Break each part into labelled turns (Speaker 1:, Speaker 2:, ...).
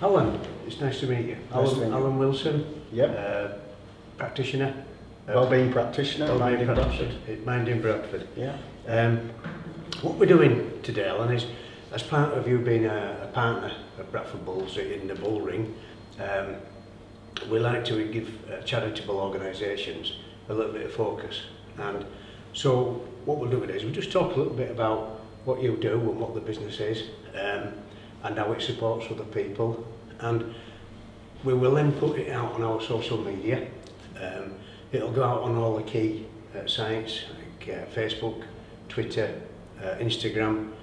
Speaker 1: Alan, it's nice to meet you. Alan Wilson, practitioner.
Speaker 2: Wellbeing practitioner, Mind In Bradford.
Speaker 1: Mind In Bradford.
Speaker 2: Yeah.
Speaker 1: What we're doing today, Alan, is as part of you being a partner of Bradford Bulls in the Bullring, we like to give charitable organisations a little bit of focus. And so what we'll do today is we'll just talk a little bit about what you do and what the business is, and how it supports other people. And we will then put it out on our social media. It'll go out on all the key sites like Facebook, Twitter, Instagram,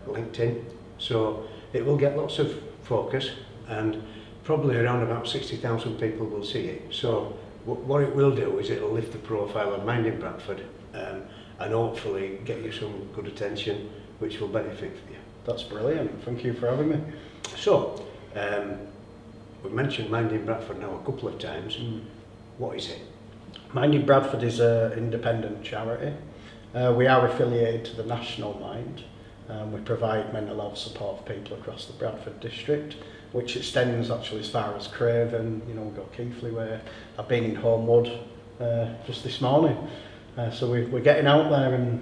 Speaker 1: LinkedIn. So it will get lots of focus, and probably around about 60,000 people will see it. So what it will do is it'll lift the profile of Mind In Bradford, and hopefully get you some good attention, which will benefit you.
Speaker 2: That's brilliant. Thank you for having me.
Speaker 1: So, we've mentioned Mind In Bradford now a couple of times. What is it?
Speaker 2: Mind In Bradford is an independent charity. We are affiliated to the National Mind. We provide mental health support for people across the Bradford district, which extends actually as far as Craven. You know, we've got Keighley Way. I've been in Homewood just this morning. So we're getting out there and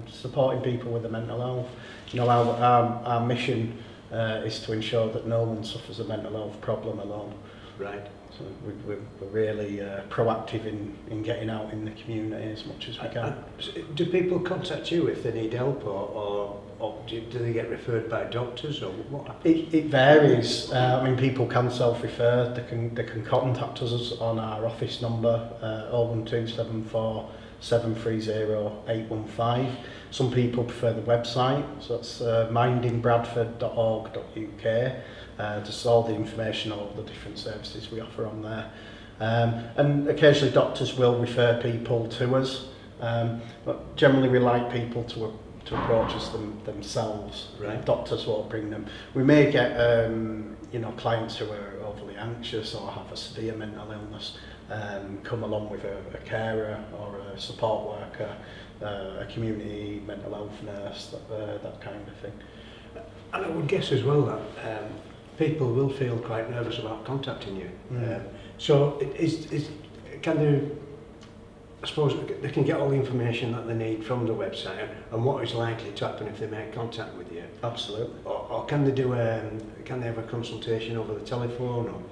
Speaker 2: supporting people with the mental health. You know, our mission is to ensure that no one suffers a mental health problem alone.
Speaker 1: Right.
Speaker 2: So we're really proactive in getting out in the community as much as we can.
Speaker 1: Do people contact you if they need help, or do they get referred by doctors, or what?
Speaker 2: It varies. I mean, people can self-refer. They can contact us on our office number 01274 730 815. Some people prefer the website, so it's mindinbradford.org.uk. Just all the information, all the different services we offer on there. And occasionally doctors will refer people to us, but generally we like people to approach us themselves.
Speaker 1: Right.
Speaker 2: Doctors won't bring them. We may get clients who are overly anxious or have a severe mental illness, come along with a carer or a support worker, a community mental health nurse, that kind of thing.
Speaker 1: And I would guess as well that people will feel quite nervous about contacting you. So can they, I suppose they can get all the information that they need from the website and what is likely to happen if they make contact with you?
Speaker 2: Absolutely.
Speaker 1: Or can they can they have a consultation over the telephone? Or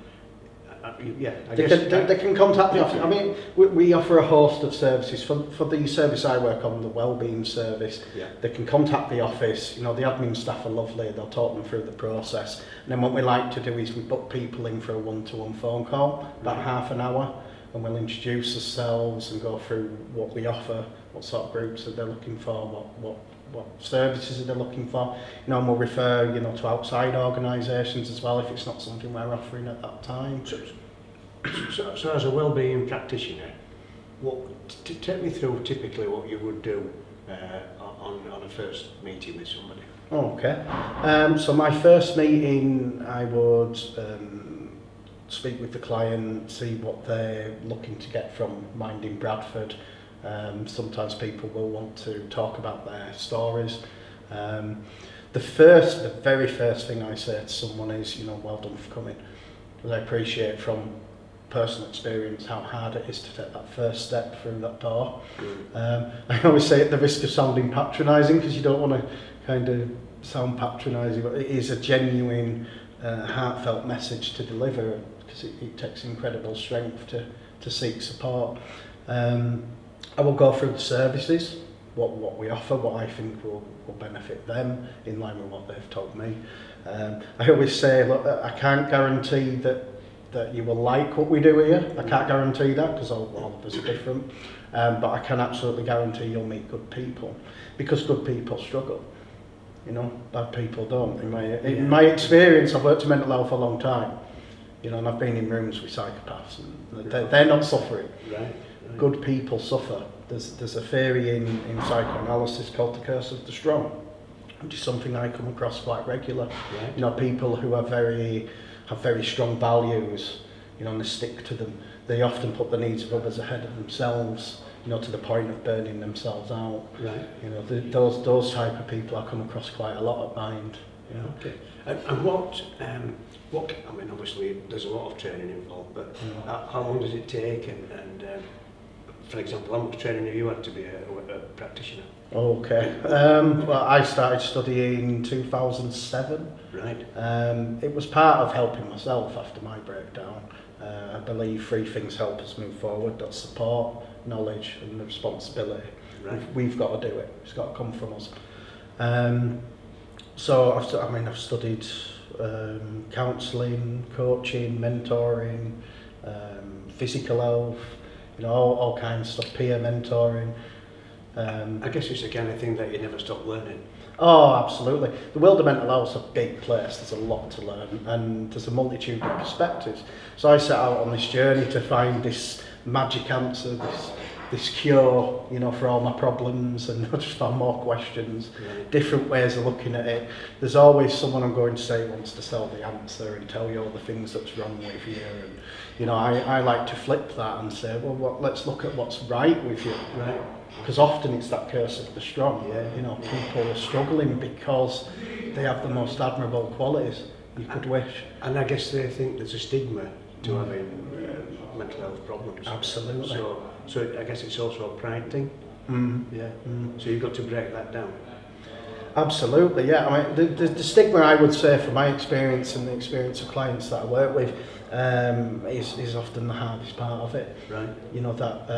Speaker 2: They can contact the office. I mean, we offer a host of services. For the service I work on, the wellbeing service, they can contact the office. You know, the admin staff are lovely. They'll talk them through the process. And then what we like to do is we book people in for a one-to-one phone call, about half an hour, and we'll introduce ourselves and go through what we offer, what sort of groups that they're looking for, what services they're looking for. You know, and we'll refer, to outside organisations as well if it's not something we're offering at that time.
Speaker 1: So as a wellbeing practitioner, take me through typically what you would do on a first meeting with somebody.
Speaker 2: Okay. So my first meeting, I would speak with the client, see what they're looking to get from Mind In Bradford. Sometimes people will want to talk about their stories. The very first thing I say to someone is, well done for coming. Because I appreciate from personal experience how hard it is to take that first step through that door. I always say at the risk of sounding patronising, because you don't want to kind of sound patronising, but it is a genuine, heartfelt message to deliver, because it takes incredible strength to seek support. I will go through the services, what we offer, what I think will benefit them in line with what they've told me. I always say, look, I can't guarantee that you will like what we do here. I can't guarantee that because all of us are different. But I can absolutely guarantee you'll meet good people, because good people struggle. Bad people don't. In my experience, I've worked in mental health for a long time. And I've been in rooms with psychopaths, and they're not suffering.
Speaker 1: Right.
Speaker 2: Good people suffer. There's a theory in psychoanalysis called the curse of the strong, which is something I come across quite regular. Right. People who have very strong values, and they stick to them. They often put the needs of others ahead of themselves, to the point of burning themselves out.
Speaker 1: Right.
Speaker 2: Those type of people I come across quite a lot at Mind. Yeah.
Speaker 1: Okay. And what, I mean, obviously there's a lot of training involved, but how long does it take? And for example, how much training have you had to be a practitioner?
Speaker 2: Okay. Well, I started studying in 2007.
Speaker 1: Right.
Speaker 2: It was part of helping myself after my breakdown. I believe three things help us move forward. That's support, knowledge and the responsibility.
Speaker 1: Right.
Speaker 2: We've got to do it. It's got to come from us. So I've studied counselling, coaching, mentoring, physical health, all kinds of stuff, peer mentoring.
Speaker 1: I guess it's the kind of thing that you never stop learning.
Speaker 2: Oh, absolutely. The world of mental health is a big place. There's a lot to learn, and there's a multitude of perspectives. So I set out on this journey to find this magic answer, this cure, for all my problems, and I just found more questions, different ways of looking at it. There's always someone I'm going to say wants to sell the answer and tell you all the things that's wrong with you. And I like to flip that and say, well, let's look at what's right with you.
Speaker 1: Right.
Speaker 2: Because often it's that curse of the strong. People are struggling because they have the most admirable qualities you could wish.
Speaker 1: And I guess they think there's a stigma to having mental health problems.
Speaker 2: Absolutely.
Speaker 1: So I guess it's also a pride thing. Yeah. So you've got to break that down.
Speaker 2: Absolutely, yeah. I mean, the stigma, I would say, from my experience and the experience of clients that I work with, is often the hardest part of it.
Speaker 1: Right.
Speaker 2: That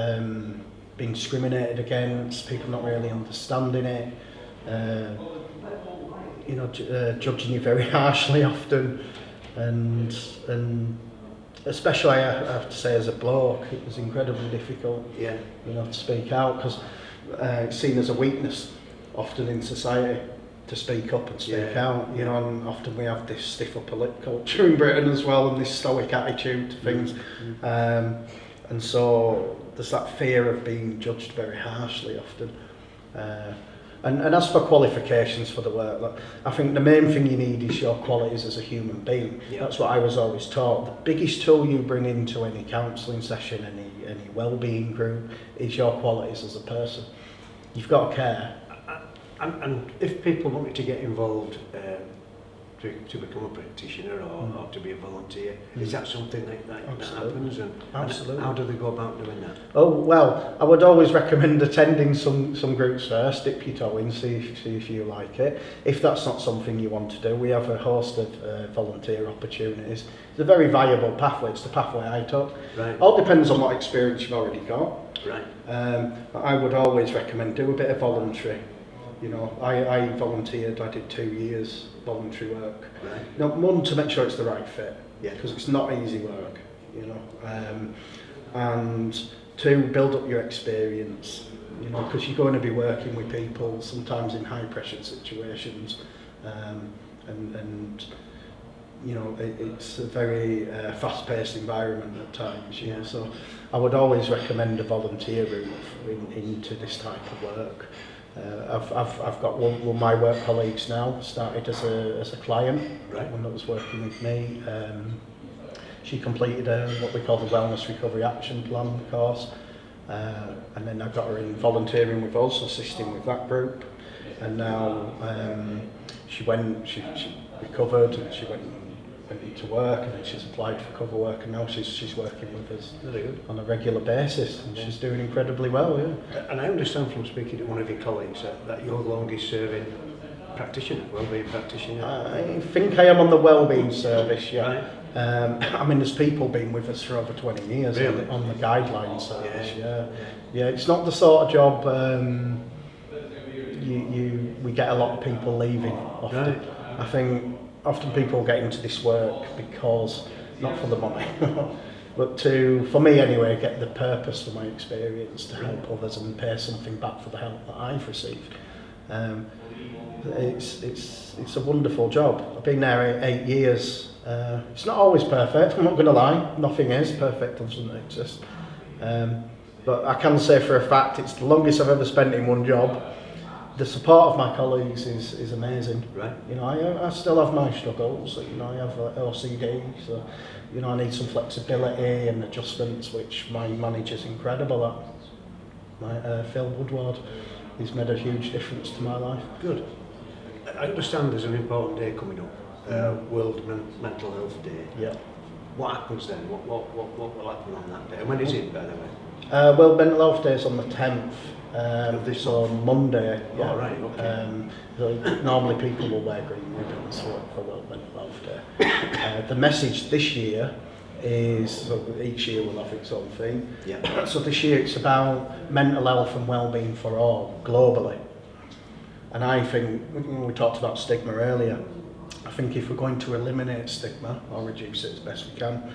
Speaker 2: being discriminated against, people not really understanding it, judging you very harshly often, and especially I have to say as a bloke, it was incredibly difficult.
Speaker 1: Yeah.
Speaker 2: To speak out, because it's seen as a weakness often in society to speak up and speak out. And often we have this stiff upper lip culture in Britain as well, and this stoic attitude to things. And so there's that fear of being judged very harshly often. And as for qualifications for the work, look, I think the main thing you need is your qualities as a human being.
Speaker 1: Yeah.
Speaker 2: That's what I was always taught. The biggest tool you bring into any counselling session, any wellbeing group, is your qualities as a person. You've got to care.
Speaker 1: And if people wanted to get involved to become a practitioner or to be a volunteer, is that something that happens?
Speaker 2: Absolutely.
Speaker 1: And how do they go about doing that?
Speaker 2: Oh, well, I would always recommend attending some groups first, dip your toe in, see if you like it. If that's not something you want to do, we have a host of volunteer opportunities. It's a very viable pathway. It's the pathway I took.
Speaker 1: Right.
Speaker 2: All depends on what experience you've already got.
Speaker 1: Right.
Speaker 2: But I would always recommend do a bit of voluntary. I volunteered, I did 2 years voluntary work.
Speaker 1: Right.
Speaker 2: Now, one, to make sure it's the right fit,
Speaker 1: Yeah.
Speaker 2: because it's not easy work, and two, build up your experience, because you're going to be working with people sometimes in high pressure situations, and it's a very fast-paced environment at times, so I would always recommend a volunteer route into this type of work. I've got one of my work colleagues now, started as a client,
Speaker 1: Right.
Speaker 2: one that was working with me. She completed what we call the Wellness Recovery Action Plan course, and then I got her in volunteering with us, assisting with that group, and now she recovered and she went into work, and then she's applied for cover work, and now she's working with us on a regular basis, and she's doing incredibly well.
Speaker 1: And I understand from speaking to one of your colleagues that you're the longest serving practitioner, wellbeing practitioner.
Speaker 2: I think I am on the wellbeing service, yeah.
Speaker 1: Right.
Speaker 2: There's people been with us for over 20 years
Speaker 1: Really?
Speaker 2: on the guideline service,
Speaker 1: Yeah.
Speaker 2: Yeah, it's not the sort of job we get a lot of people leaving often.
Speaker 1: Right.
Speaker 2: I think often people get into this work because, not for the money, but for me anyway, get the purpose for my experience to help others and pay something back for the help that I've received. It's a wonderful job. I've been there 8 years. It's not always perfect, I'm not going to lie. Nothing is perfect, doesn't exist. But I can say for a fact it's the longest I've ever spent in one job. The support of my colleagues is amazing.
Speaker 1: Right.
Speaker 2: I still have my struggles. I have OCD, so I need some flexibility and adjustments, which my manager's incredible at. Phil Woodward, he's made a huge difference to my life.
Speaker 1: Good. I understand there's an important day coming up, World Mental Health Day.
Speaker 2: Yeah.
Speaker 1: What happens then? What will happen on that day? And when is it, by the way?
Speaker 2: Well, Mental Health Day is on the 10th, so Monday. Yeah.
Speaker 1: Oh, right, okay.
Speaker 2: So normally people will wear green ribbons for World Mental Health Day. The message this year is, so each year will have its own theme.
Speaker 1: Yeah.
Speaker 2: So this year it's about mental health and well-being for all, globally. And I think, we talked about stigma earlier, I think if we're going to eliminate stigma or reduce it as best we can,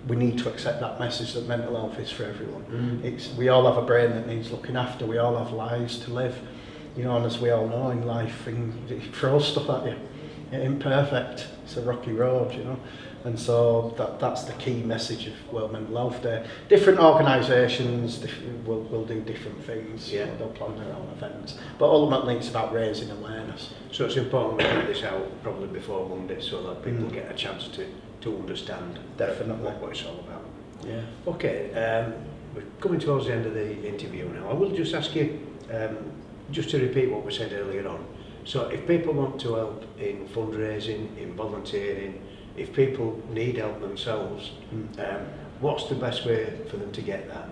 Speaker 2: we need to accept that message that mental health is for everyone. We all have a brain that needs looking after, we all have lives to live, and as we all know in life, it throws stuff at you. It ain't perfect, it's a rocky road, and so that's the key message of World Mental Health Day. Different organisations will do different things, they'll plan their own events, but ultimately it's about raising awareness.
Speaker 1: So it's important to get this out probably before Monday so that people get a chance to understand what it's all about.
Speaker 2: Yeah.
Speaker 1: Okay, we're coming towards the end of the interview now. I will just ask you, just to repeat what we said earlier on. So if people want to help in fundraising, in volunteering, if people need help themselves, what's the best way for them to get that?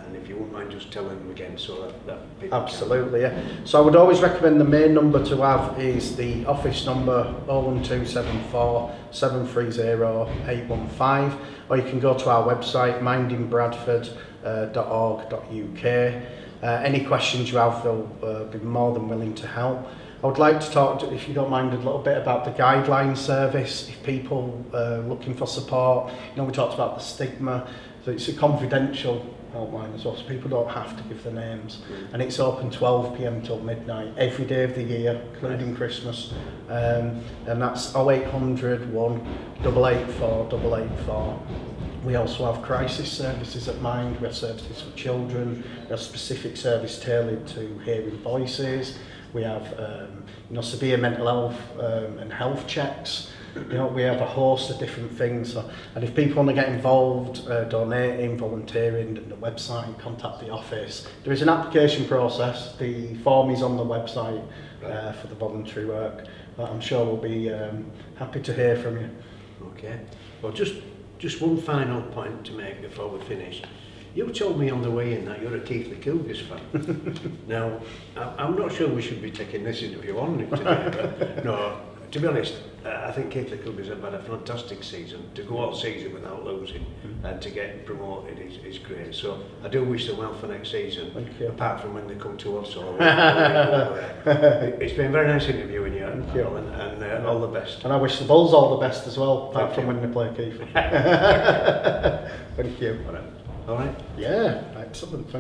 Speaker 1: And if you wouldn't mind just telling them again so that people
Speaker 2: Absolutely, yeah. So I would always recommend the main number to have is the office number 01274 730 815, or you can go to our website mindinbradford.org.uk. Any questions you have, they'll be more than willing to help. I would like to talk, if you don't mind, a little bit about the guideline service. If people are looking for support, we talked about the stigma, so it's a confidential helpline as well, so people don't have to give their names. And it's open 12 p.m. till midnight, every day of the year, including Christmas. And that's 0800 884 884. We also have crisis services at Mind. We have services for children. We have specific service tailored to hearing voices. We have severe mental health and health checks. We have a host of different things. So, and if people want to get involved, donating, volunteering, the website, contact the office. There is an application process. The form is on the website for the voluntary work. But I'm sure we'll be happy to hear from you.
Speaker 1: Okay. Well, just one final point to make before we finish. You told me on the way in that you're a Keith the Cougars fan. Now, I'm not sure we should be taking this interview on today, but no, to be honest, I think Keith the Cougars have had a fantastic season. To go all season without losing and to get promoted is great. So I do wish them well for next season.
Speaker 2: Thank you.
Speaker 1: Apart from when they come to us. It's been very nice interviewing you, Alan, and all the best.
Speaker 2: And I wish the Bulls all the best as well, apart from when they play Keith. Thank you.
Speaker 1: All right.
Speaker 2: Yeah, excellent. Thank you.